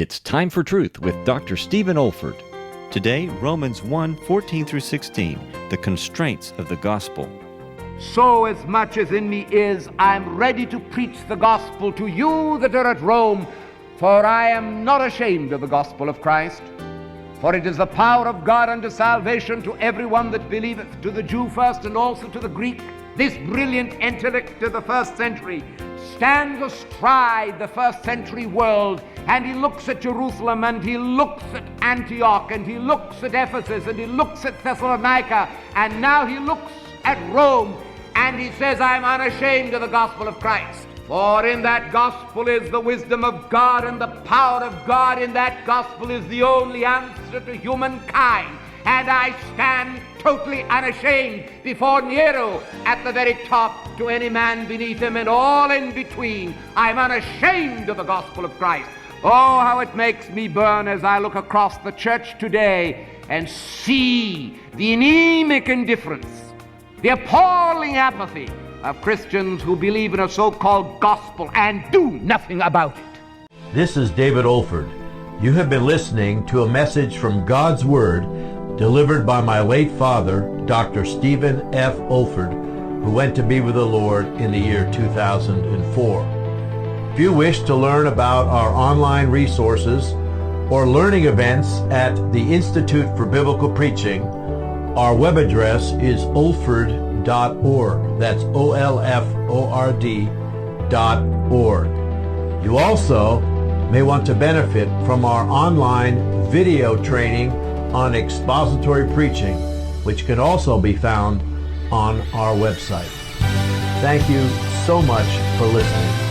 It's Time for Truth with Dr. Stephen Olford. Today, Romans 1:14-16, the constraints of the gospel. So as much as in me is, I'm ready to preach the gospel to you that are at Rome, for I am not ashamed of the gospel of Christ. For it is the power of God unto salvation to everyone that believeth, to the Jew first and also to the Greek. This brilliant intellect of the first century stands astride the first century world, and he looks at Jerusalem, and he looks at Antioch, and he looks at Ephesus, and he looks at Thessalonica, and now he looks at Rome, and he says, I'm unashamed of the gospel of Christ. For in that gospel is the wisdom of God, and the power of God in that gospel is the only answer to humankind. And I stand totally unashamed before Nero at the very top, to any man beneath him, and all in between. I'm unashamed of the gospel of Christ. Oh, how it makes me burn as I look across the church today and see the anemic indifference, the appalling apathy of Christians who believe in a so-called gospel and do nothing about it. This is David Olford. You have been listening to a message from God's Word delivered by my late father, Dr. Stephen F. Olford, who went to be with the Lord in the year 2004. If you wish to learn about our online resources or learning events at the Institute for Biblical Preaching, our web address is olford.org. That's olford.org. You also may want to benefit from our online video training on expository preaching, which can also be found on our website. Thank you so much for listening.